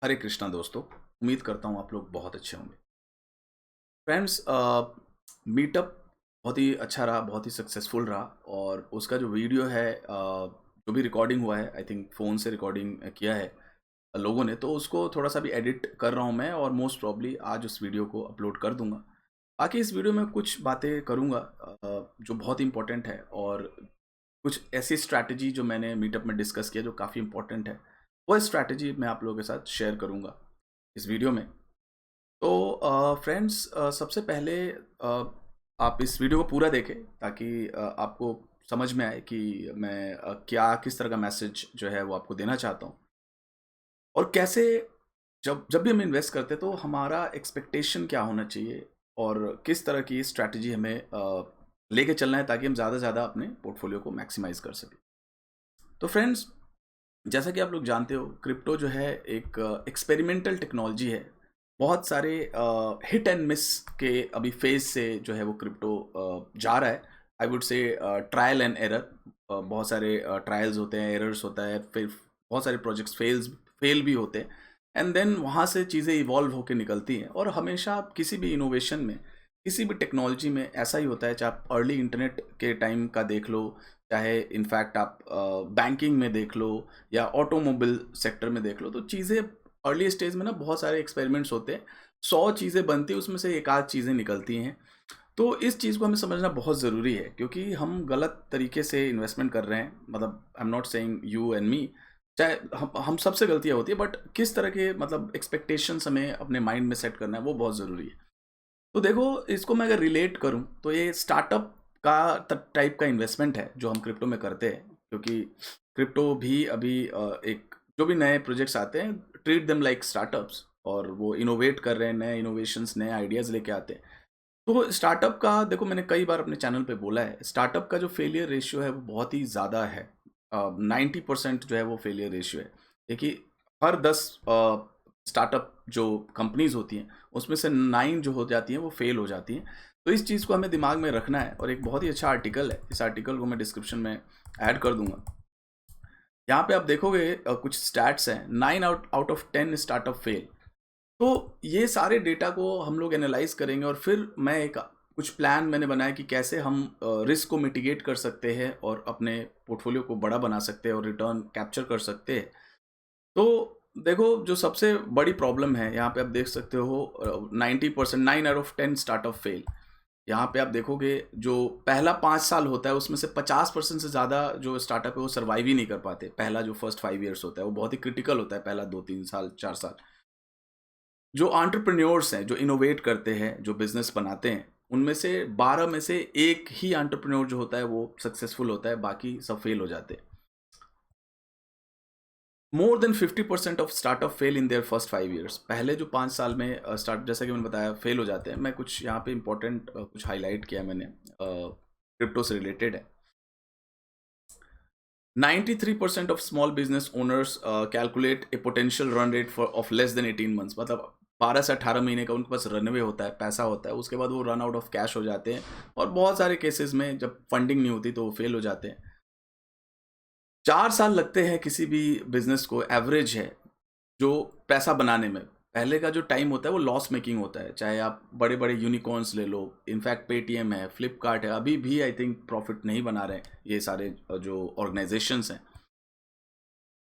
हरे कृष्णा दोस्तों। उम्मीद करता हूँ आप लोग बहुत अच्छे होंगे। फ्रेंड्स, मीटअप बहुत ही अच्छा रहा, बहुत ही सक्सेसफुल रहा। और उसका जो वीडियो है, जो भी रिकॉर्डिंग हुआ है, आई थिंक फ़ोन से रिकॉर्डिंग किया है लोगों ने, तो उसको थोड़ा सा भी एडिट कर रहा हूँ मैं और मोस्ट प्रॉब्ली आज उस वीडियो को अपलोड कर दूंगा। बाकी इस वीडियो में कुछ बातें करूँगा जो बहुत इंपॉर्टेंट है, और कुछ ऐसी स्ट्रैटेजी जो मैंने मीटअप में डिस्कस किया जो काफ़ी इंपॉर्टेंट है, वो स्ट्रैटेजी मैं आप लोगों के साथ शेयर करूँगा इस वीडियो में। तो फ्रेंड्स, सबसे पहले आप इस वीडियो को पूरा देखें ताकि आपको समझ में आए कि मैं क्या किस तरह का मैसेज जो है वो आपको देना चाहता हूँ। और कैसे जब जब भी हम इन्वेस्ट करते हैं तो हमारा एक्सपेक्टेशन क्या होना चाहिए, और किस तरह की स्ट्रैटेजी हमें लेके चलना है ताकि हम ज़्यादा से ज़्यादा अपने पोर्टफोलियो को मैक्सिमाइज कर सकें। तो फ्रेंड्स, जैसा कि आप लोग जानते हो, क्रिप्टो जो है एक एक्सपेरिमेंटल टेक्नोलॉजी है। बहुत सारे हिट एंड मिस के अभी फेज से जो है वो क्रिप्टो जा रहा है। I would say trial and error. बहुत सारे ट्रायल्स होते हैं, एरर्स होता है, फिर बहुत सारे प्रोजेक्ट्स फेल भी होते हैं। एंड देन वहाँ से चीज़ें इवॉल्व होकर निकलती हैं। और हमेशा आप किसी भी इनोवेशन में, किसी भी टेक्नोलॉजी में ऐसा ही होता है, चाहे आप अर्ली इंटरनेट के टाइम का देख लो, चाहे इनफैक्ट आप बैंकिंग में देख लो या ऑटोमोबाइल सेक्टर में देख लो, तो चीज़ें अर्ली स्टेज में ना बहुत सारे एक्सपेरिमेंट्स होते हैं। 100 चीज़ें बनती हैं, उसमें से एक आध चीज़ें निकलती हैं। तो इस चीज़ को हमें समझना बहुत ज़रूरी है, क्योंकि हम गलत तरीके से इन्वेस्टमेंट कर रहे हैं। मतलब आई am not saying you and me, चाहे हम सबसे गलतियाँ होती है, बट किस तरह के मतलब एक्सपेक्टेशंस हमें अपने माइंड में सेट करना है वो बहुत ज़रूरी है। तो देखो, इसको मैं अगर रिलेट करूं तो ये स्टार्टअप का टाइप का इन्वेस्टमेंट है जो हम क्रिप्टो में करते हैं। क्योंकि क्रिप्टो भी अभी एक जो भी नए प्रोजेक्ट्स आते हैं, ट्रीट देम लाइक स्टार्टअप्स, और वो इनोवेट कर रहे हैं, नए इनोवेशंस, नए आइडियाज़ लेके आते हैं। तो स्टार्टअप का देखो, मैंने कई बार अपने चैनल पे बोला है, स्टार्टअप का जो फेलियर रेशियो है वो बहुत ही ज़्यादा है। 90% जो है वो फेलियर रेशियो है। देखिए, हर 10 स्टार्टअप जो कंपनीज होती हैं, उसमें से 9 जो हो जाती हैं वो फेल हो जाती हैं। तो इस चीज़ को हमें दिमाग में रखना है। और एक बहुत ही अच्छा आर्टिकल है, इस आर्टिकल को मैं डिस्क्रिप्शन में ऐड कर दूंगा। यहाँ पे आप देखोगे कुछ स्टैट्स हैं, 9 आउट ऑफ 10 स्टार्टअप फेल। तो ये सारे डेटा को हम लोग एनालाइज करेंगे, और फिर मैं एक कुछ प्लान मैंने बनाया कि कैसे हम रिस्क को मिटिगेट कर सकते हैं और अपने पोर्टफोलियो को बड़ा बना सकते हैं और रिटर्न कैप्चर कर सकते हैं। तो देखो, जो सबसे बड़ी प्रॉब्लम है यहाँ पे आप देख सकते हो, 90%, 9 आउट ऑफ 10 स्टार्टअप फेल। यहाँ पे आप देखोगे जो पहला 5 साल होता है उसमें से 50% से ज़्यादा जो स्टार्टअप है वो सर्वाइव ही नहीं कर पाते। पहला जो फर्स्ट 5 ईयर्स होता है वो बहुत ही क्रिटिकल होता है, पहला 2-3 साल 4 साल। जो एंटरप्रेन्योर्स हैं, जो इनोवेट करते हैं, जो बिजनेस बनाते हैं, उनमें से 12 में से एक ही एंटरप्रेन्योर जो होता है वो सक्सेसफुल होता है, बाकी सब फेल हो जाते हैं। More than 50% of startup fail in their first 5 years. पहले जो 5 साल में स्टार्ट, जैसा कि मैंने बताया, फेल हो जाते हैं। मैं कुछ यहाँ पे इंपॉर्टेंट कुछ हाईलाइट किया मैंने, क्रिप्टो से रिलेटेड है। 93% of small business owners calculate a potential run rate for of less than 18 months। मतलब 12 से 18 महीने का उनके पास रनवे होता है, पैसा होता है, उसके बाद वो रन आउट ऑफ कैश हो जाते हैं। और बहुत सारे केसेस में जब फंडिंग नहीं होती तो वो फेल हो जाते हैं। 4 साल लगते हैं किसी भी बिजनेस को, एवरेज है, जो पैसा बनाने में। पहले का जो टाइम होता है वो लॉस मेकिंग होता है। चाहे आप बड़े बड़े यूनिकॉर्न्स ले लो, इनफैक्ट पेटीएम है, फ्लिपकार्ट है, अभी भी आई थिंक प्रॉफिट नहीं बना रहे हैं ये सारे जो ऑर्गेनाइजेशंस हैं।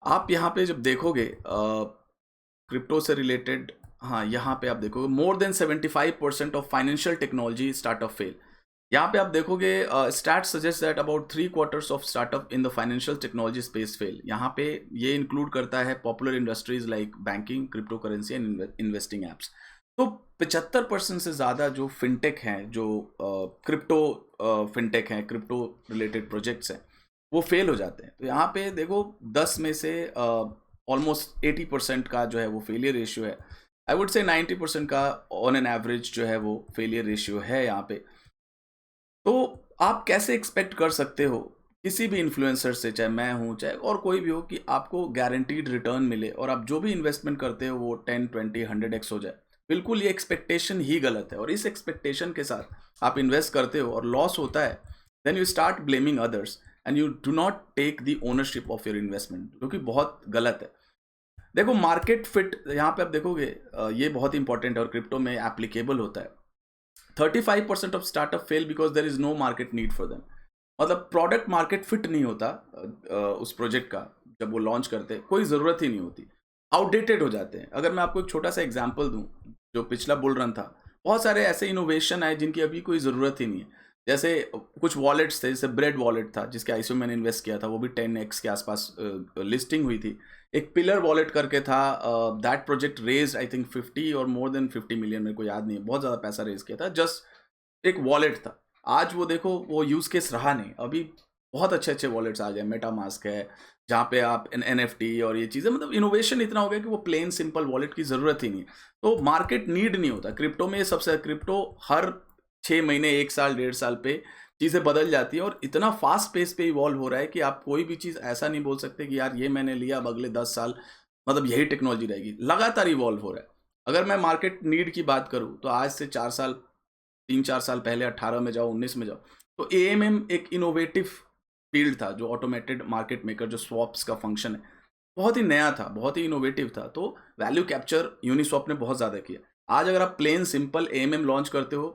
आप यहाँ पे जब देखोगे क्रिप्टो से रिलेटेड, हाँ, यहाँ पे आप देखोगे more than 75% of financial technology startup fail. यहाँ पे आप देखोगे stat suggest that about 3 quarters of startup in the financial technology space fail. यहाँ पे ये इंक्लूड करता है popular industries like banking, crypto currency and investing apps. तो 75% से ज़्यादा जो फिनटेक हैं, जो क्रिप्टो फिनटेक हैं, क्रिप्टो रिलेटेड प्रोजेक्ट्स हैं, वो फेल हो जाते हैं। तो यहाँ पे देखो, 10 में से ऑलमोस्ट 80% का जो है वो फेलियर रेशियो है। आई वुड से 90% का ऑन एन एवरेज जो है वो फेलियर रेशियो है यहाँ पे। तो आप कैसे एक्सपेक्ट कर सकते हो किसी भी इन्फ्लुएंसर से, चाहे मैं हूँ चाहे और कोई भी हो, कि आपको गारंटीड रिटर्न मिले और आप जो भी इन्वेस्टमेंट करते हो वो 10, 20, 100x हो जाए? बिल्कुल, ये एक्सपेक्टेशन ही गलत है। और इस एक्सपेक्टेशन के साथ आप इन्वेस्ट करते हो और लॉस होता है, then you start blaming others and you do not take the ownership of your investment, जो कि बहुत गलत है। देखो मार्केट फिट यहाँ पे आप देखोगे ये बहुत इंपॉर्टेंट है और क्रिप्टो में एप्लीकेबल होता है। 35% of startup fail because there is no market need for them. मतलब प्रोडक्ट मार्केट फिट नहीं होता उस प्रोजेक्ट का, जब वो लॉन्च करते कोई ज़रूरत ही नहीं होती, आउटडेटेड हो जाते हैं। अगर मैं आपको एक छोटा सा एग्जांपल दूं, जो पिछला बुल रन था, बहुत सारे ऐसे इनोवेशन आए जिनकी अभी कोई ज़रूरत ही नहीं है। जैसे कुछ वॉलेट्स थे, जैसे ब्रेड वॉलेट था जिसके आईसीओ मैंने इन्वेस्ट किया था, वो भी 10x के आसपास लिस्टिंग हुई थी। एक पिलर वॉलेट करके था, that project raise I think 50 or more than 50 million, मेरे को याद नहीं है, बहुत ज़्यादा पैसा रेज किया था, जस्ट एक वॉलेट था। आज वो देखो वो यूज़ केस रहा नहीं, अभी बहुत अच्छे अच्छे वॉलेट्स आ गए, मेटा मास्क है जहाँ पे आप NFT और ये चीज़ें, मतलब इनोवेशन इतना हो गया कि वो प्लेन सिंपल वॉलेट की ज़रूरत ही नहीं। तो मार्केट नीड नहीं होता क्रिप्टो में, ये सबसे, क्रिप्टो हर 6 महीने, 1 साल, 1.5 साल पे चीज़ें बदल जाती है और इतना फास्ट पेस पे इवॉल्व हो रहा है कि आप कोई भी चीज़ ऐसा नहीं बोल सकते कि यार ये मैंने लिया अब अगले 10 साल मतलब यही टेक्नोलॉजी रहेगी, लगातार इवॉल्व हो रहा है। अगर मैं मार्केट नीड की बात करूँ तो आज से 4 साल, 3-4 साल पहले 18 में जाओ, 19 में जाओ, तो AMM एक इनोवेटिव फील्ड था, जो ऑटोमेटेड मार्केट मेकर, जो स्वॉप्स का फंक्शन है, बहुत ही नया था, बहुत ही इनोवेटिव था। तो वैल्यू कैप्चर यूनिस्वॉप ने बहुत ज़्यादा किया। आज अगर आप प्लेन सिंपल AMM लॉन्च करते हो,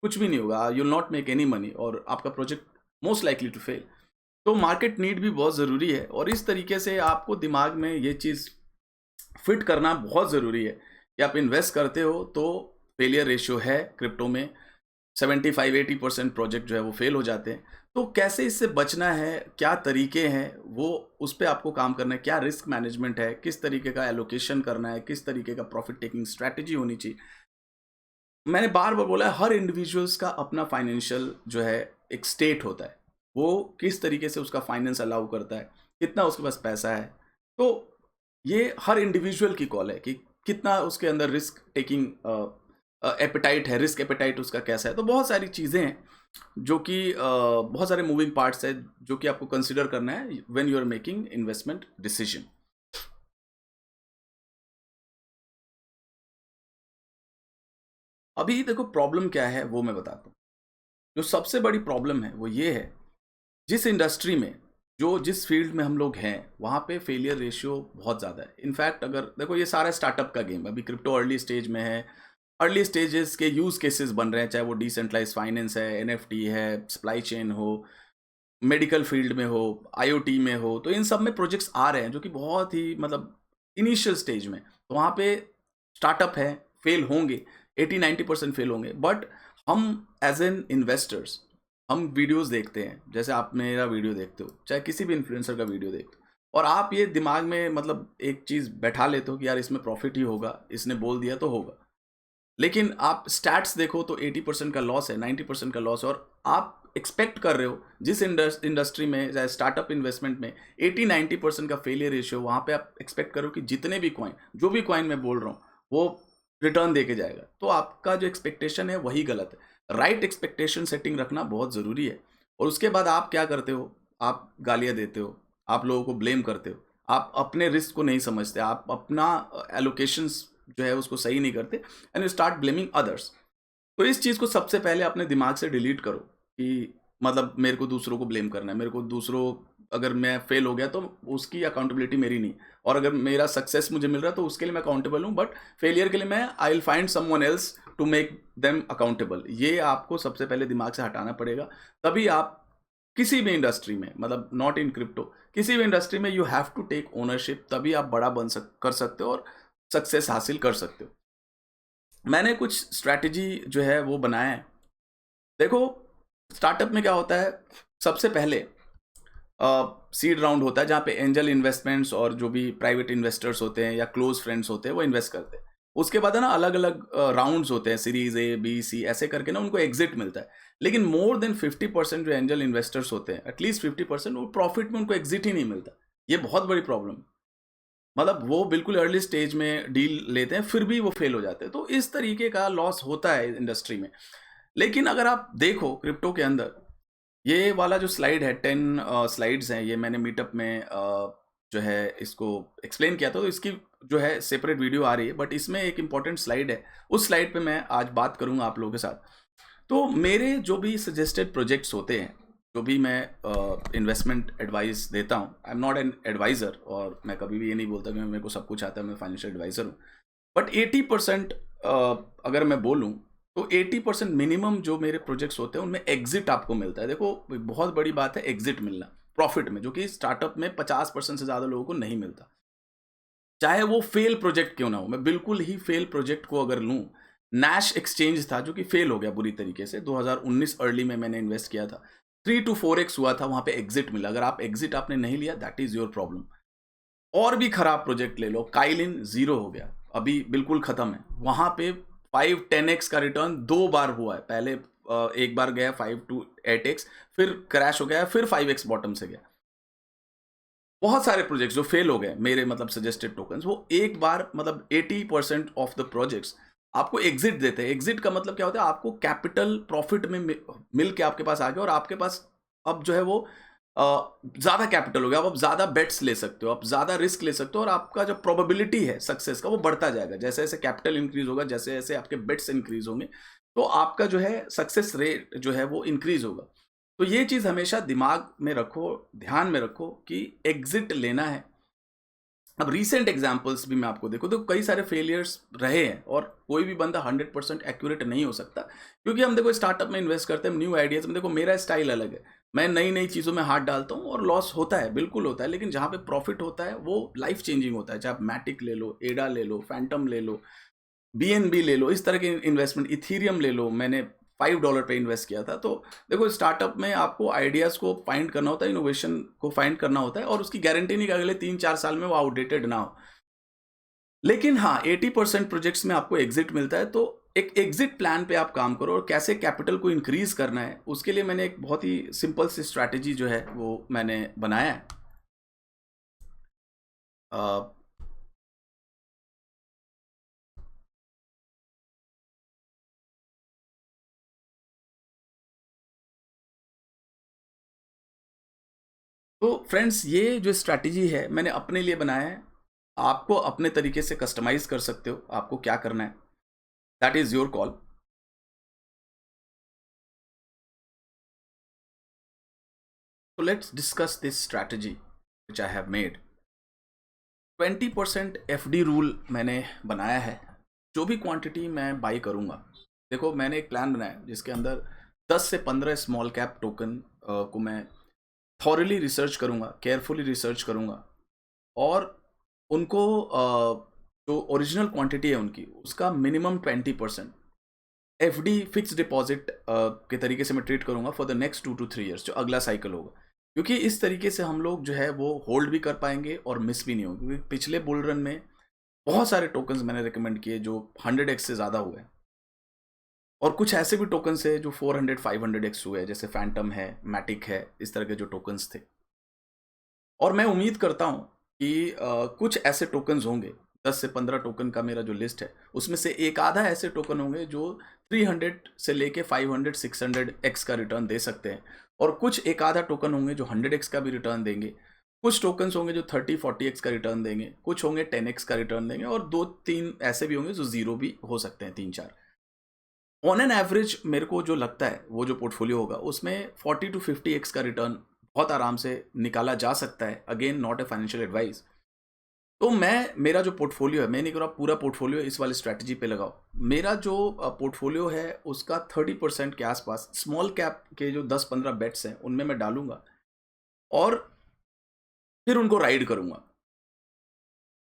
कुछ भी नहीं होगा, you will not make any money और आपका project most likely to fail. तो मार्केट नीड भी बहुत ज़रूरी है और इस तरीके से आपको दिमाग में ये चीज़ फिट करना बहुत ज़रूरी है कि आप इन्वेस्ट करते हो तो फेलियर रेशियो है क्रिप्टो में, 75-80% प्रोजेक्ट जो है वो फेल हो जाते हैं। तो कैसे इससे बचना है, क्या तरीके हैं, वो उस पर आपको काम करना है, क्या रिस्क मैनेजमेंट है, किस तरीके का एलोकेशन करना है, किस तरीके का प्रॉफिट टेकिंग स्ट्रैटेजी होनी चाहिए। मैंने बार बार बोला है, हर इंडिविजुअल्स का अपना फाइनेंशियल जो है एक स्टेट होता है, वो किस तरीके से उसका फाइनेंस अलाउ करता है, कितना उसके पास पैसा है। तो ये हर इंडिविजुअल की कॉल है कि कितना उसके अंदर रिस्क टेकिंग एपेटाइट है, रिस्क एपेटाइट उसका कैसा है। तो बहुत सारी चीज़ें हैं जो कि बहुत सारे मूविंग पार्ट्स है जो कि आपको कंसिडर करना है when you are making investment decision. अभी देखो प्रॉब्लम क्या है वो मैं बताता हूँ। जो सबसे बड़ी प्रॉब्लम है वो ये है, जिस इंडस्ट्री में, जो जिस फील्ड में हम लोग हैं, वहाँ पे फेलियर रेशियो बहुत ज़्यादा है। इनफैक्ट अगर देखो ये सारा स्टार्टअप का गेम, अभी क्रिप्टो अर्ली स्टेज में है, अर्ली स्टेजेस के यूज़ केसेस बन रहे हैं, चाहे वो डिसेंट्रलाइज फाइनेंस है, NFT है, सप्लाई चेन हो, मेडिकल फील्ड में हो, IoT में हो, तो इन सब में प्रोजेक्ट्स आ रहे हैं जो कि बहुत ही मतलब इनिशियल स्टेज में। तो वहाँ पे स्टार्टअप है, फेल होंगे, 80-90% फेल होंगे, बट हम एज एन इन्वेस्टर्स हम वीडियोस देखते हैं, जैसे आप मेरा वीडियो देखते हो, चाहे किसी भी इन्फ्लुएंसर का वीडियो देखते हो, और आप ये दिमाग में मतलब एक चीज़ बैठा लेते हो कि यार इसमें प्रॉफिट ही होगा, इसने बोल दिया तो होगा। लेकिन आप स्टैट्स देखो तो 80% का लॉस है, 90% का लॉस है, और आप एक्सपेक्ट कर रहे हो जिस इंडस्ट्री में, चाहे स्टार्टअप इन्वेस्टमेंट में 80-90% का फेलियर रेशियो, वहाँ पे आप एक्सपेक्ट करो कि जितने भी कॉइन, जो भी कॉइन मैं बोल रहा हूँ, वो रिटर्न दे के जाएगा। तो आपका जो एक्सपेक्टेशन है वही गलत है। राइट एक्सपेक्टेशन सेटिंग रखना बहुत ज़रूरी है। और उसके बाद आप क्या करते हो, आप गालियाँ देते हो, आप लोगों को ब्लेम करते हो, आप अपने रिस्क को नहीं समझते, आप अपना एलोकेशंस जो है उसको सही नहीं करते, and you start blaming others. तो इस चीज़ को सबसे पहले अपने दिमाग से डिलीट करो कि मतलब मेरे को दूसरों को ब्लेम करना है, मेरे को दूसरों, अगर मैं फेल हो गया तो उसकी अकाउंटेबिलिटी मेरी नहीं, और अगर मेरा सक्सेस मुझे मिल रहा है तो उसके लिए मैं अकाउंटेबल हूँ, बट फेलियर के लिए मैं I will find someone else to make them accountable. ये आपको सबसे पहले दिमाग से हटाना पड़ेगा, तभी आप किसी भी इंडस्ट्री में, मतलब नॉट इन क्रिप्टो, किसी भी इंडस्ट्री में you have to take ownership, तभी आप बड़ा कर सकते हो और सक्सेस हासिल कर सकते हो। मैंने कुछ स्ट्रैटेजी जो है वो बनाया है। देखो स्टार्टअप में क्या होता है, सबसे पहले सीड राउंड होता है जहाँ पे एंजल इन्वेस्टमेंट्स और जो भी प्राइवेट इन्वेस्टर्स होते हैं या क्लोज फ्रेंड्स होते हैं वो इन्वेस्ट करते हैं। उसके बाद है ना अलग अलग राउंड्स होते हैं, सीरीज A, B, C ऐसे करके ना उनको एग्जिट मिलता है। लेकिन मोर देन 50% जो एंजल इन्वेस्टर्स होते हैं, एटलीस्ट 50%, वो प्रॉफिट में उनको एग्जिट ही नहीं मिलता। ये बहुत बड़ी प्रॉब्लम है। मतलब वो बिल्कुल अर्ली स्टेज में डील लेते हैं फिर भी वो फेल हो जाते हैं। तो इस तरीके का लॉस होता है इंडस्ट्री में। लेकिन अगर आप देखो क्रिप्टो के अंदर, ये वाला जो स्लाइड है, 10 स्लाइड्स हैं, ये मैंने मीटअप में जो है इसको एक्सप्लेन किया था, तो इसकी जो है सेपरेट वीडियो आ रही है, बट इसमें एक इंपॉर्टेंट स्लाइड है, उस स्लाइड पे मैं आज बात करूंगा आप लोगों के साथ। तो मेरे जो भी सजेस्टेड प्रोजेक्ट्स होते हैं, जो भी मैं इन्वेस्टमेंट एडवाइस देता हूँ, I am not an adviser, और मैं कभी भी ये नहीं बोलता कि मेरे को सब कुछ आता है, मैं फाइनेंशियल एडवाइज़र हूँ। बट 80% अगर मैं बोलूँ तो 80% मिनिमम जो मेरे प्रोजेक्ट्स होते हैं उनमें एग्जिट आपको मिलता है। देखो बहुत बड़ी बात है एग्जिट मिलना प्रॉफिट में, जो कि स्टार्टअप में 50% से ज़्यादा लोगों को नहीं मिलता, चाहे वो फेल प्रोजेक्ट क्यों ना हो। मैं बिल्कुल ही फेल प्रोजेक्ट को अगर लूँ, नैश एक्सचेंज था जो कि फेल हो गया बुरी तरीके से, 2019 अर्ली में मैंने इन्वेस्ट किया था, 3 to 4x हुआ था, वहाँ पे एग्जिट मिला। अगर आप एग्जिट आपने नहीं लिया, दैट इज़ योर प्रॉब्लम। और भी खराब प्रोजेक्ट ले लो, काइलिन ज़ीरो हो गया, अभी बिल्कुल ख़त्म है। वहाँ पे 5-10x का रिटर्न 2 बार हुआ है। पहले एक बार गया 5 to 8x, फिर क्रैश हो गया, फिर 5x बॉटम से गया। बहुत सारे प्रोजेक्ट्स जो फेल हो गए मेरे मतलब सजेस्टेड टोकन्स, वो एक बार मतलब 80% ऑफ द प्रोजेक्ट्स आपको एग्जिट देते हैं। एग्जिट का मतलब क्या होता है, आपको कैपिटल प्रॉफिट में मिल के आपके पास आ गया, और आपके पास अब जो है वो ज़्यादा कैपिटल हो गया, अब ज़्यादा बेट्स ले सकते हो, आप ज़्यादा रिस्क ले सकते हो, और आपका जो प्रोबेबिलिटी है सक्सेस का वो बढ़ता जाएगा। जैसे जैसे कैपिटल इंक्रीज होगा, जैसे जैसे आपके बेट्स इंक्रीज होंगे, तो आपका जो है सक्सेस रेट जो है वो इंक्रीज होगा। तो ये चीज़ हमेशा दिमाग में रखो, ध्यान में रखो कि एग्जिट लेना है। अब रीसेंट एग्जांपल्स भी मैं आपको देखो तो कई सारे फेलियर्स रहे हैं, और कोई भी बंदा 100% एक्यूरेट नहीं हो सकता, क्योंकि हम देखो स्टार्टअप में इन्वेस्ट करते हैं, न्यू आइडियाज में। देखो मेरा स्टाइल अलग है, मैं नई नई चीज़ों में हाथ डालता हूँ, और लॉस होता है, बिल्कुल होता है, लेकिन जहाँ पे प्रॉफिट होता है वो लाइफ चेंजिंग होता है। चाहे आप मैटिक ले लो, एडा ले लो, फैंटम ले लो, बीएनबी ले लो, इस तरह के इन्वेस्टमेंट, इथीरियम ले लो, मैंने $5 पे इन्वेस्ट किया था। तो देखो स्टार्टअप में आपको आइडियाज़ को फाइंड करना होता है, इनोवेशन को फाइंड करना होता है, और उसकी गारंटी नहीं कि अगले 3-4 साल में वो आउटडेटेड ना हो। लेकिन हाँ, 80% प्रोजेक्ट्स में आपको एग्जिट मिलता है, तो एक एग्जिट प्लान पे आप काम करो, और कैसे कैपिटल को इंक्रीज करना है उसके लिए मैंने एक बहुत ही सिंपल सी स्ट्रैटेजी जो है वो मैंने बनाया है। अ, तो फ्रेंड्स, ये जो स्ट्रैटेजी है मैंने अपने लिए बनाया है, आपको अपने तरीके से कस्टमाइज कर सकते हो, आपको क्या करना है, that is your call. So let's discuss this strategy which I have made. 20% FD rule मैंने बनाया है। जो भी क्वांटिटी मैं बाई करूँगा, देखो मैंने एक प्लान बनाया जिसके अंदर 10 से 15 स्मॉल कैप टोकन को मैं थॉरली रिसर्च करूँगा, केयरफुली रिसर्च करूँगा, और उनको जो ओरिजिनल क्वांटिटी है उनकी, उसका मिनिमम 20% एफडी फिक्स डिपॉजिट के तरीके से मैं ट्रीट करूंगा for the next 2 to 3 years, जो अगला साइकिल होगा। क्योंकि इस तरीके से हम लोग जो है वो होल्ड भी कर पाएंगे और मिस भी नहीं होंगे, क्योंकि पिछले बुल रन में बहुत सारे टोकन्स मैंने रिकमेंड किए जो 100x से ज़्यादा हुए, और कुछ ऐसे भी टोकन्स है जो 400-500x हुए, जैसे फैंटम है, मैटिक है, इस तरह के जो टोकन्स थे। और मैं उम्मीद करता हूँ कि कुछ ऐसे टोकन्स होंगे, 10 से 15 टोकन का मेरा जो लिस्ट है उसमें से एक आधा ऐसे टोकन होंगे जो 300 से लेके 500-600x का रिटर्न दे सकते हैं, और कुछ एक आधा टोकन होंगे जो 100x का भी रिटर्न देंगे, कुछ टोकन्स होंगे जो 30-40x का रिटर्न देंगे, कुछ होंगे 10x का रिटर्न देंगे, और 2-3 ऐसे भी होंगे जो ज़ीरो भी हो सकते हैं, 3-4। ऑन एन एवरेज मेरे को जो लगता है वो जो पोर्टफोलियो होगा उसमें 40-50x का रिटर्न बहुत आराम से निकाला जा सकता है। Again not a financial advice. तो मेरा जो पोर्टफोलियो है, मैं नहीं कह रहा पूरा पोर्टफोलियो इस वाली स्ट्रैटेजी पे लगाओ। मेरा जो पोर्टफोलियो है उसका 30% के आसपास स्मॉल कैप के जो 10-15 बेट्स हैं उनमें मैं डालूंगा, और फिर उनको राइड करूंगा।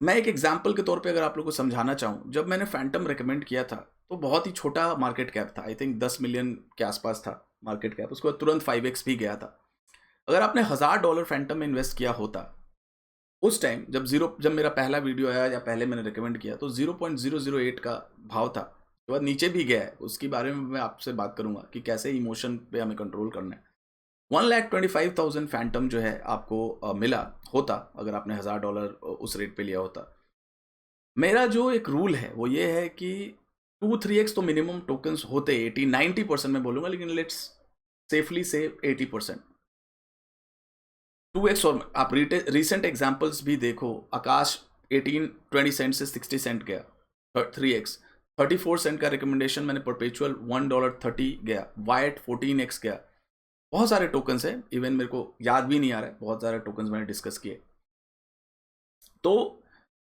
मैं एक एग्जाम्पल के तौर पे अगर आप लोगों को समझाना चाहूँ, जब मैंने फैंटम रिकमेंड किया था तो बहुत ही छोटा मार्केट कैप था, आई थिंक 10 मिलियन के आसपास था मार्केट कैप, उसके बाद तुरंत 5x भी गया था। अगर आपने $1000 फैंटम में इन्वेस्ट किया होता उस टाइम, जब मेरा पहला वीडियो आया या पहले मैंने रिकमेंड किया, तो 0.008 का भाव था, उसके बाद नीचे भी गया है, उसके बारे में मैं आपसे बात करूंगा कि कैसे इमोशन पे हमें कंट्रोल करना है। 1,25,000 फैंटम जो है आपको मिला होता अगर आपने $1000 उस रेट पे लिया होता। मेरा जो एक रूल है वो ये है कि 2-3x तो मिनिमम टोकन्स होते, 80-90% में बोलूंगा, लेकिन लेट्स सेफली से 80%। 2x, और आप रिसेंट एग्जांपल्स भी देखो, आकाश 18-20 सेंट से 60 सेंट गया, 3x। 34 सेंट का रिकमेंडेशन मैंने परपेचुअल $1.30 गया, वाइट 14x गया, बहुत सारे टोकन्स हैं, इवन मेरे को याद भी नहीं आ रहा है, बहुत सारे टोकन्स मैंने डिस्कस किए। तो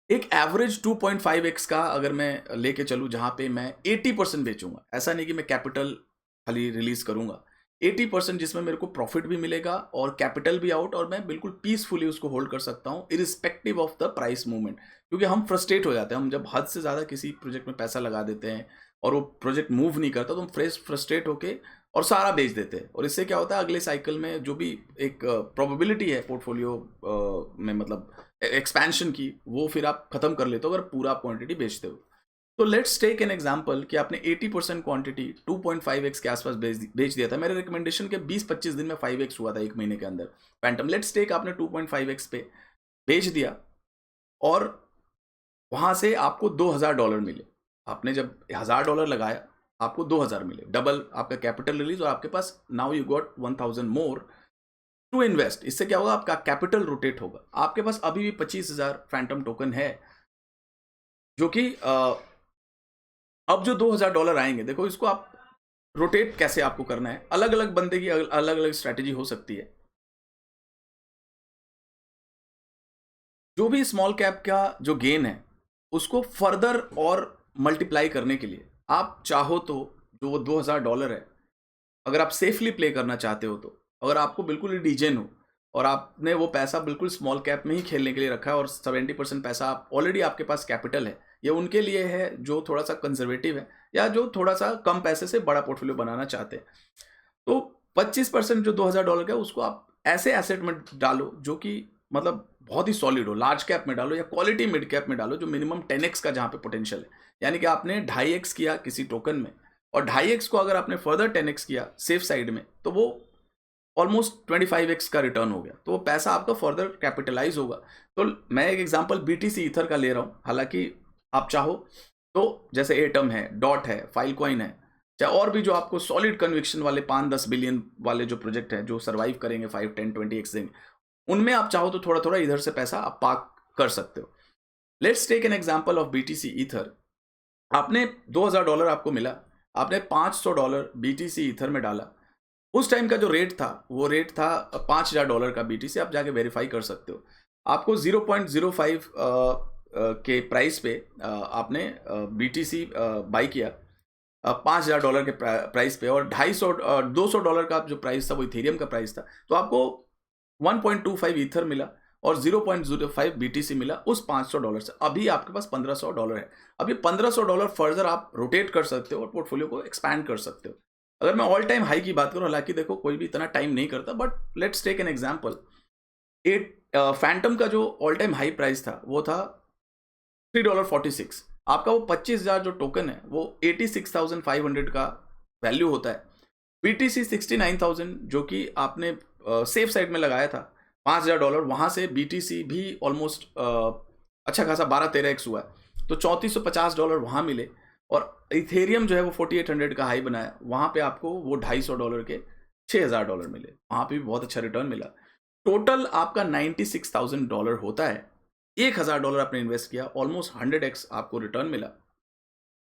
एक एवरेज 2.5x का अगर मैं लेके चलूँ जहाँ पे मैं 80% बेचूंगा, ऐसा नहीं कि मैं कैपिटल खाली रिलीज करूंगा, 80% जिसमें मेरे को प्रॉफिट भी मिलेगा और कैपिटल भी आउट, और मैं बिल्कुल पीसफुली उसको होल्ड कर सकता हूँ irrespective of the price movement. क्योंकि हम फ्रस्ट्रेट हो जाते हैं, हम जब हद से ज़्यादा किसी प्रोजेक्ट में पैसा लगा देते हैं और वो प्रोजेक्ट मूव नहीं करता तो हम फ्रस्ट्रेट होके और सारा बेच देते हैं, और इससे क्या होता है अगले साइकिल में जो भी एक प्रोबेबिलिटी है पोर्टफोलियो में मतलब एक्सपेंशन की, वो फिर आप खत्म कर लेते हो अगर पूरा आप क्वांटिटी बेचते हो। तो लेट्स टेक एन एग्जांपल कि आपने 80% क्वांटिटी 2.5x के आसपास बेच दिया था। मेरे रिकमेंडेशन के 20-25 दिन में 5x हुआ था, एक महीने के अंदर फैंटम। लेट्स टेक आपने 2.5x पे बेच दिया और वहां से आपको $2000 मिले। आपने जब $1000 लगाया आपको 2000 मिले, डबल आपका कैपिटल रिलीज, और आपके पास now you got 1000 more to invest. इससे क्या होगा, आपका कैपिटल रोटेट होगा। आपके पास अभी भी 25,000 फैंटम टोकन है, जो कि अब जो $2000 आएंगे, देखो इसको आप रोटेट कैसे आपको करना है, अलग अलग बंदे की अलग अलग स्ट्रैटेजी हो सकती है। जो भी स्मॉल कैप का जो गेन है उसको फर्दर और मल्टीप्लाई करने के लिए आप चाहो तो जो वो $2000 है, अगर आप सेफली प्ले करना चाहते हो, तो अगर आपको बिल्कुल ही डीजेन हो और आपने वो पैसा बिल्कुल स्मॉल कैप में ही खेलने के लिए रखा है और 70% पैसा आप ऑलरेडी आपके पास कैपिटल है, ये उनके लिए है जो थोड़ा सा कंजर्वेटिव है या जो थोड़ा सा कम पैसे से बड़ा पोर्टफोलियो बनाना चाहते हैं। तो 25% जो $2000 का है उसको आप ऐसे एसेट में डालो जो कि मतलब बहुत ही सॉलिड हो, लार्ज कैप में डालो या क्वालिटी मिड कैप में डालो जो मिनिमम 10x का जहाँ पे पोटेंशियल है। यानी कि आपने 2.5x किया किसी टोकन में और 2.5x को अगर आपने फर्दर 10x किया सेफ साइड में, तो वो ऑलमोस्ट 25x का रिटर्न हो गया, तो वो पैसा आपका फर्दर कैपिटलाइज होगा। तो मैं एक एग्जांपल BTC ईथर का ले रहा हूँ, हालांकि आप चाहो तो जैसे एटम है, डॉट है, फाइलकॉइन है, चाहे और भी जो आपको सॉलिड कन्विक्शन वाले 5-10 बिलियन वाले जो प्रोजेक्ट है जो सर्वाइव करेंगे 5-10-20x देंगे, उनमें आप चाहो तो थोड़ा थोड़ा इधर से पैसा आप पार्क कर सकते हो। Let's take an example of BTC ether. आपने $2000 आपको मिला, आपने $500 BTC ईथर में डाला। उस टाइम का जो रेट था वो रेट था $5000 का BTC, आप जाके वेरीफाई कर सकते हो। आपको 0.05 के प्राइस पे आपने BTC बाई किया $5000 के प्राइस पे, और $200 का जो प्राइस था वो इथेरियम का प्राइस था, तो आपको 1.25 ईथर मिला और 0.05 BTC मिला उस $500 से। अभी आपके पास $1500 है। अभी $1500 फर्दर आप रोटेट कर सकते हो और पोर्टफोलियो को एक्सपैंड कर सकते हो। अगर मैं ऑल टाइम हाई की बात करूं, हालांकि देखो कोई भी इतना टाइम नहीं करता, but let's take an example. Fantom का जो ऑल टाइम हाई प्राइस था वो था $3.46। आपका वो 25,000 जो टोकन है वो 86,500 का वैल्यू होता है। BTC 69,000 जो कि आपने सेफ साइड में लगाया था $5,000, वहां से BTC भी ऑलमोस्ट अच्छा खासा 12-13x हुआ है, तो $3450 वहां मिले। और इथेरियम जो है वो 4800 का हाई बनाया, वहां पे आपको वो $250 के $6000 मिले, वहां पे भी बहुत अच्छा रिटर्न मिला। टोटल आपका $96,000 होता है। $1000 आपने इन्वेस्ट किया, ऑलमोस्ट 100x आपको रिटर्न मिला।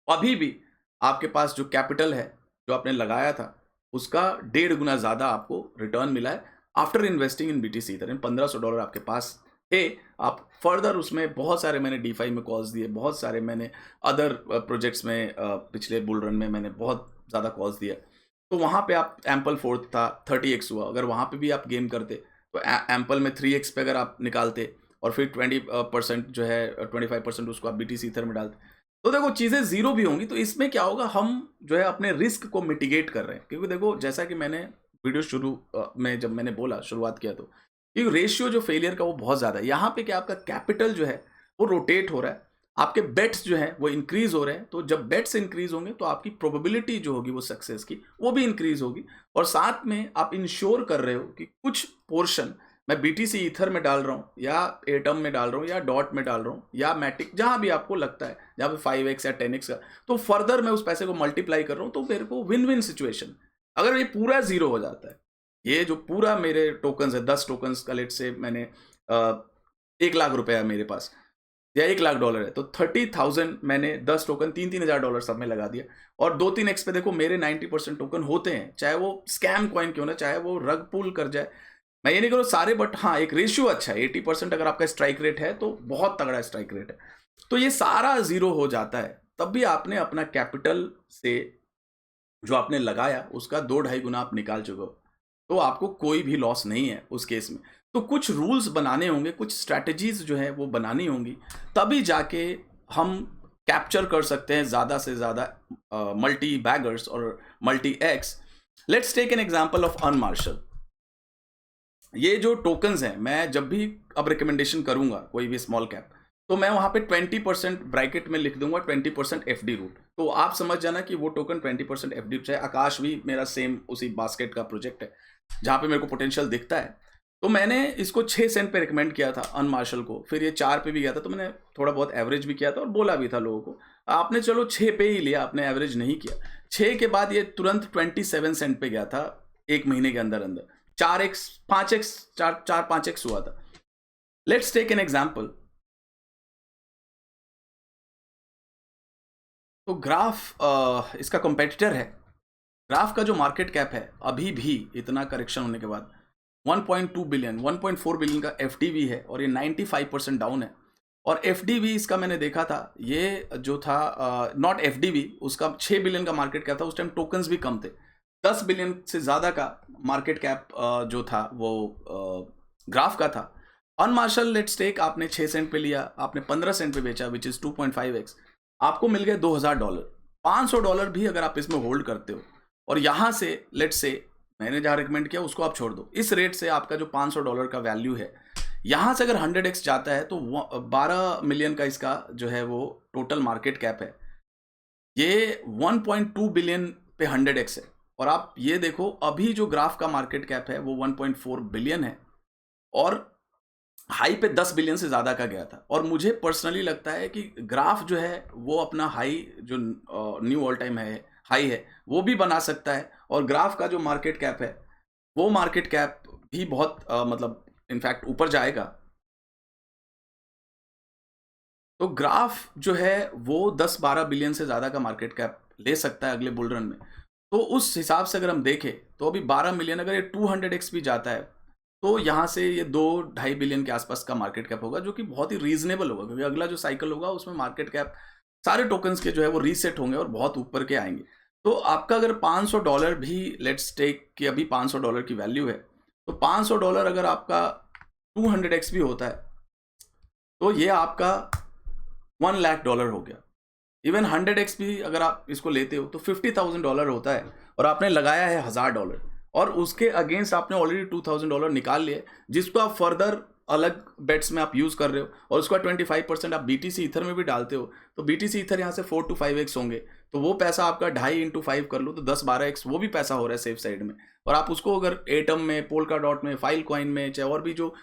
अभी भी आपके पास जो कैपिटल है जो आपने लगाया था उसका 1.5 गुना ज्यादा आपको रिटर्न मिला है after investing in BTC ether. $1500 आपके पास थे, आप फर्दर उसमें बहुत सारे मैंने DeFi में कॉल्स दिए, बहुत सारे मैंने अदर प्रोजेक्ट्स में पिछले बुल रन में मैंने बहुत ज़्यादा कॉल्स दिया, तो वहाँ पे आप एम्पल फोर्थ था 30x हुआ। अगर वहाँ पे भी आप गेम करते तो एम्पल में 3x पे अगर आप निकालते और फिर 20% जो है 25% उसको आप BTC ईथर में डालते, तो देखो चीज़ें जीरो भी होंगी। तो इसमें क्या होगा, हम जो है अपने रिस्क को मिटिगेट कर रहे हैं। क्योंकि देखो जैसा कि मैंने वीडियो शुरू में जब मैंने बोला, शुरुआत किया, तो क्योंकि रेशियो जो फेलियर का वो बहुत ज़्यादा है। यहाँ पे क्या आपका कैपिटल जो है वो रोटेट हो रहा है, आपके बेट्स जो हैं वो इंक्रीज हो रहे हैं। तो जब बेट्स इंक्रीज होंगे तो आपकी प्रोबेबिलिटी जो होगी वो सक्सेस की वो भी इंक्रीज होगी, और साथ में आप इंश्योर कर रहे हो कि कुछ पोर्शन मैं BTC ईथर में डाल रहा हूँ या एटम में डाल रहा हूँ या डॉट में डाल रहा हूँ या मैटिक, जहाँ भी आपको लगता है, जहाँ पे 5x या 10x का, तो फर्दर मैं उस पैसे को मल्टीप्लाई कर रहा हूँ, तो मेरे को विन विन सिचुएशन। अगर ये पूरा जीरो हो जाता है, ये जो पूरा मेरे टोकन्स है 10 टोकन्स का, लेट से मैंने 1 लाख रुपया है मेरे पास, या $1,00,000 है तो 30,000 मैंने 10 टोकन $3,000 सब में लगा दिया। और 2-3x पे देखो मेरे 90% टोकन होते हैं, चाहे वो स्कैम कॉइन क्यों ना, चाहे वो रग पुल कर जाए। मैं ये नहीं करूँ सारे, बट हाँ एक रेशियो अच्छा है। 80% अगर आपका स्ट्राइक रेट है तो बहुत तगड़ा स्ट्राइक रेट है। तो ये सारा जीरो हो जाता है, तब भी आपने अपना कैपिटल से जो आपने लगाया उसका 2-2.5 गुना आप निकाल चुके हो, तो आपको कोई भी लॉस नहीं है उस केस में। तो कुछ रूल्स बनाने होंगे, कुछ स्ट्रैटेजीज जो है वो बनानी होंगी, तभी जाके हम कैप्चर कर सकते हैं ज़्यादा से ज़्यादा मल्टी बैगर्स और multi X. Let's take an example of Unmarshal. ये जो टोकन्स हैं, मैं जब भी अब रिकमेंडेशन करूंगा कोई भी स्मॉल कैप, तो मैं वहां पे 20% ब्रैकेट में लिख दूंगा 20% एफडी रूट। तो आप समझ जाना कि वो टोकन 20% एफडी। चाहे आकाश भी मेरा सेम उसी बास्केट का प्रोजेक्ट है जहां पे मेरे को पोटेंशियल दिखता है। तो मैंने इसको 6 सेंट पे रिकमेंड किया था अनमार्शल को, फिर ये 4 पे भी गया था, तो मैंने थोड़ा बहुत एवरेज भी किया था और बोला भी था लोगों को। आपने चलो 6 पे ही लिया, आपने एवरेज नहीं किया। 6 के बाद ये तुरंत 27 सेंट पे गया था एक महीने के अंदर अंदर। 4x 5x 4-5x हुआ था। Let's take an example. तो ग्राफ इसका कंपेटिटर है। ग्राफ का जो मार्केट कैप है अभी भी इतना करेक्शन होने के बाद 1.2 बिलियन 1.4 बिलियन का एफडीवी है, और ये 95% डाउन है। और एफडीवी इसका मैंने देखा था, ये जो था नॉट एफडीवी, उसका 6 बिलियन का मार्केट कैप था। उस टाइम टोकन्स भी कम थे। 10 बिलियन से ज़्यादा का मार्केट कैप जो था वो ग्राफ का था। अनमार्शल लेट्स टेक, आपने 6 सेंट पे लिया, आपने 15 सेंट पे बेचा, विच इज़ 2.5x। आपको मिल गए $2,000। $500 भी अगर आप इसमें होल्ड करते हो, और यहाँ से लेट्स से मैंने जहाँ रिकमेंड किया उसको आप छोड़ दो, इस रेट से आपका जो $500 का वैल्यू है, यहाँ से अगर 100x जाता है तो 12 मिलियन का इसका जो है वो टोटल मार्केट कैप है। ये 1.2 बिलियन पे 100x है। और आप ये देखो अभी जो ग्राफ का मार्केट कैप है वो 1.4 बिलियन है, और हाई पे 10 बिलियन से ज़्यादा का गया था। और मुझे पर्सनली लगता है कि ग्राफ जो है वो अपना हाई जो न्यू ऑल टाइम है हाई है वो भी बना सकता है, और ग्राफ का जो मार्केट कैप है वो मार्केट कैप भी बहुत मतलब इनफैक्ट ऊपर जाएगा। तो ग्राफ जो है वो 10-12 बिलियन से ज़्यादा का मार्केट कैप ले सकता है अगले बुल रन में। तो उस हिसाब से अगर हम देखें तो अभी 12 मिलियन, अगर ये 200x भी जाता है तो यहाँ से ये 2-2.5 बिलियन के आसपास का मार्केट कैप होगा, जो कि बहुत ही रीजनेबल होगा, क्योंकि अगला जो साइकिल होगा उसमें मार्केट कैप सारे टोकन्स के जो है वो रीसेट होंगे और बहुत ऊपर के आएंगे। तो आपका अगर $500 भी लेट्स टेक कि अभी $500 की वैल्यू है, तो $500 अगर आपका 200x भी होता है तो ये आपका $1,00,000 हो गया। इवन 100x भी अगर आप इसको लेते हो तो $50,000 होता है, और आपने लगाया है $1,000, और उसके अगेंस्ट आपने ऑलरेडी $2,000 निकाल लिए, जिसको आप फर्दर अलग बेट्स में आप यूज़ कर रहे हो, और उसका 25% आप BTC ईथर में भी डालते हो। तो BTC ईथर यहाँ से 4-5x होंगे, तो वो पैसा आपका 2.5 × 5 कर लो तो 10-12x वो भी पैसा हो रहा है सेफ साइड में। और आप उसको अगर एटम में, पोल्का डॉट में, फाइल कॉइन में, चाहे और भी जो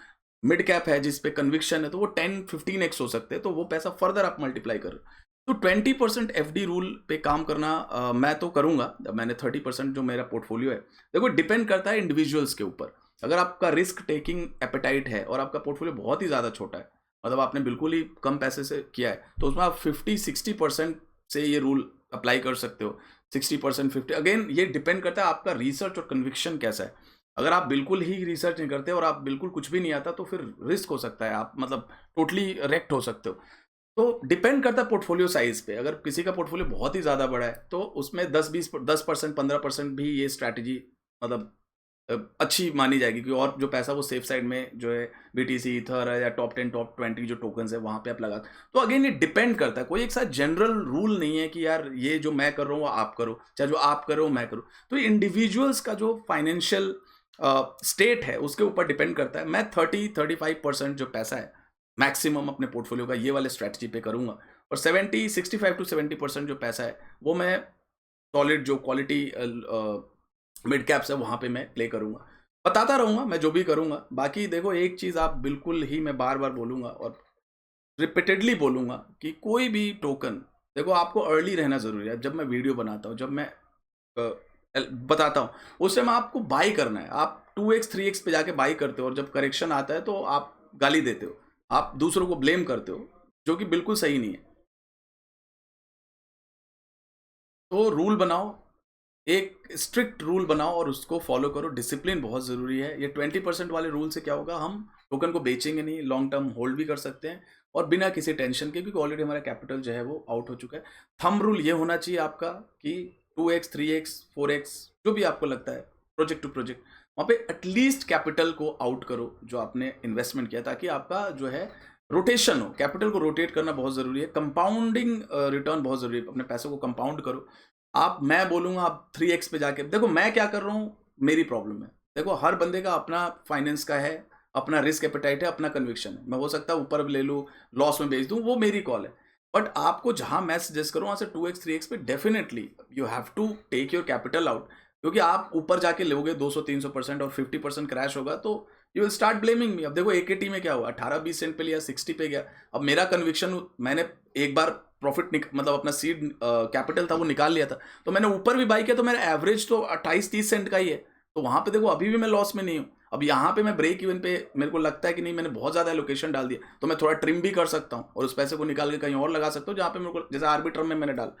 मिड कैप है जिस पे कन्विक्शन है, तो वो 10-15x हो सकते हैं। तो वो पैसा फर्दर आप मल्टीप्लाई कर रहे हो। तो 20% एफडी रूल पे काम करना मैं तो करूंगा। मैंने 30% जो मेरा पोर्टफोलियो है, देखो डिपेंड करता है इंडिविजुअल्स के ऊपर। अगर आपका रिस्क टेकिंग एपेटाइट है और आपका पोर्टफोलियो बहुत ही ज़्यादा छोटा है, मतलब आपने बिल्कुल ही कम पैसे से किया है, तो उसमें आप 50-60% से ये रूल अप्लाई कर सकते हो। 60% 50, अगेन ये डिपेंड करता है आपका रिसर्च और कन्विक्शन कैसा है। अगर आप बिल्कुल ही रिसर्च नहीं करते और आप बिल्कुल कुछ भी नहीं आता, तो फिर रिस्क हो सकता है, आप मतलब टोटली रेक्ट हो सकते हो। तो डिपेंड करता है पोर्टफोलियो साइज पे। अगर किसी का पोर्टफोलियो बहुत ही ज़्यादा बड़ा है तो उसमें 10% 15% भी ये स्ट्रैटेजी मतलब अच्छी मानी जाएगी, क्योंकि और जो पैसा वो सेफ साइड में जो है BTC ईथर है या टॉप 10 टॉप 20 जो टोकन्स है वहाँ पे आप लगा। तो अगेन ये डिपेंड करता है, कोई एक साथ जनरल रूल नहीं है कि यार ये जो मैं कर रहा हूँ वो आप करो, चाहे जो आप करो मैं करूँ। तो इंडिविजुअल्स का जो फाइनेंशियल स्टेट है उसके ऊपर डिपेंड करता है। मैं 30-35% जो पैसा है मैक्सिमम अपने पोर्टफोलियो का ये वाले स्ट्रैटेजी पे करूंगा, और 65-70% जो पैसा है वो मैं सॉलिड जो क्वालिटी मिड कैप्स है वहाँ पे मैं प्ले करूंगा। बताता रहूंगा मैं जो भी करूंगा। बाकी देखो एक चीज़ आप बिल्कुल ही मैं बार बार बोलूंगा और रिपीटेडली बोलूंगा कि कोई भी टोकन, देखो आपको अर्ली रहना ज़रूरी है। जब मैं वीडियो बनाता हूँ, जब मैं बताता हूँ, उस टाइम आपको बाई करना है। आप 2x 3x पे जाके बाई करते हो, और जब करेक्शन आता है तो आप गाली देते हो, आप दूसरों को ब्लेम करते हो। जो कि बिल्कुल सही नहीं है। तो रूल बनाओ, एक स्ट्रिक्ट रूल बनाओ और उसको फॉलो करो। डिसिप्लिन बहुत ज़रूरी है। ये 20% वाले रूल से क्या होगा, हम टोकन को बेचेंगे नहीं, लॉन्ग टर्म होल्ड भी कर सकते हैं और बिना किसी टेंशन के, क्योंकि ऑलरेडी हमारा कैपिटल जो है वो आउट हो चुका है। थंब रूल ये होना चाहिए आपका कि 2x 3x 4x जो भी आपको लगता है प्रोजेक्ट टू प्रोजेक्ट, वहाँ पे एटलीस्ट कैपिटल को आउट करो जो आपने इन्वेस्टमेंट किया, ताकि आपका जो है रोटेशन हो। कैपिटल को रोटेट करना बहुत ज़रूरी है। कंपाउंडिंग रिटर्न बहुत ज़रूरी है। अपने पैसों को कंपाउंड करो। आप, मैं बोलूँगा आप 3x पे जाके देखो मैं क्या कर रहा हूँ, मेरी प्रॉब्लम है। देखो हर बंदे का अपना फाइनेंस का है, अपना रिस्क एपेटाइट है, अपना कन्विक्शन है। मैं हो सकता है ऊपर ले लूँ, लॉस में बेच दूँ, वो मेरी कॉल है। बट आपको जहाँ मैं सजेस्ट करूँ वहाँ से 2x 3x पे definitely you have to take your capital out, क्योंकि आप ऊपर जाके लोगे 200-300% और 50% क्रैश होगा तो you will start blaming me. अब देखो AKT में क्या हुआ, 18-20 सेंट पे लिया, 60 पे गया। अब मेरा कन्विक्शन, मैंने एक बार प्रॉफिट मतलब अपना सीड कैपिटल था वो निकाल लिया था, तो मैंने ऊपर भी बाई किया तो मेरा एवरेज तो 28-30 सेंट का ही है। तो वहाँ पे देखो अभी भी मैं लॉस में नहीं हूँ। अब यहाँ पे मैं ब्रेक इवन पे मेरे को लगता है कि नहीं मैंने बहुत ज़्यादा एलोकेशन डाल दिया, तो मैं थोड़ा ट्रिम भी कर सकता हूँ और उस पैसे को निकाल के कहीं और लगा सकता हूँ जहाँ पे मेरे को, जैसे आर्बिट्रम में मैंने डाल।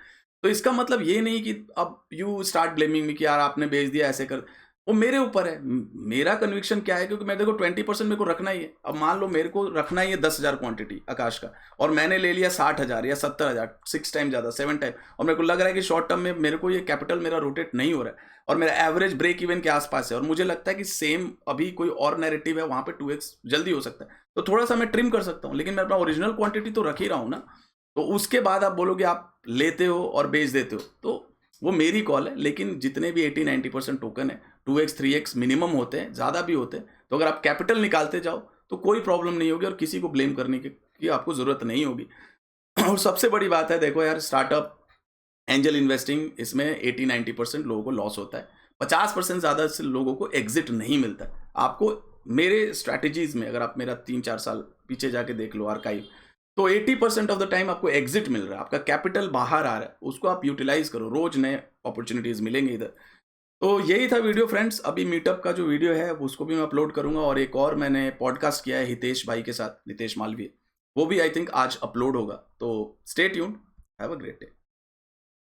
तो इसका मतलब ये नहीं कि अब यू स्टार्ट ब्लेमिंग मी कि यार आपने बेच दिया ऐसे कर, वो मेरे ऊपर है। मेरा कन्विक्शन क्या है, क्योंकि मैं देखो 20% मेरे को रखना ही है। अब मान लो मेरे को रखना ही है 10,000 क्वांटिटी आकाश का, और मैंने ले लिया 60,000 या 70,000, 6 टाइम ज़्यादा, 7 टाइम, और मेरे को लग रहा है कि शॉर्ट टर्म में मेरे को ये कैपिटल मेरा रोटेट नहीं हो रहा है और मेरा एवरेज ब्रेक इवन के आसपास है, और मुझे लगता है कि सेम अभी कोई और नैरेटिव है वहाँ पे 2x जल्दी हो सकता है, तो थोड़ा सा मैं ट्रिम कर सकता हूँ, लेकिन मैं अपना ओरिजिनल क्वांटिटी तो रख ही रहा हूँ ना। तो उसके बाद आप बोलोगे आप लेते हो और बेच देते हो, तो वो मेरी कॉल है। लेकिन जितने भी 80-90% टोकन है 2x 3x मिनिमम होते हैं, ज़्यादा भी होते हैं। तो अगर आप कैपिटल निकालते जाओ तो कोई प्रॉब्लम नहीं होगी और किसी को ब्लेम करने की आपको ज़रूरत नहीं होगी। और सबसे बड़ी बात है, देखो यार, स्टार्टअप एंजल इन्वेस्टिंग, इसमें 80-90% लोगों को लॉस होता है, 50% ज़्यादा से लोगों को एग्जिट नहीं मिलता है। आपको मेरे स्ट्रैटेजीज में, अगर आप मेरा 3-4 साल पीछे जाके देख लो आर्काइव, तो 80% ऑफ द टाइम आपको एग्जिट मिल रहा है, आपका कैपिटल बाहर आ रहा है, उसको आप यूटिलाइज करो। रोज नए अपॉर्चुनिटीज मिलेंगे इधर। तो यही था वीडियो फ्रेंड्स। अभी मीटअप का जो वीडियो है उसको भी मैं अपलोड करूंगा, और एक और मैंने पॉडकास्ट किया है हितेश भाई के साथ, नितेश मालवीय, वो भी आई थिंक आज अपलोड होगा। तो stay tuned, have a great day.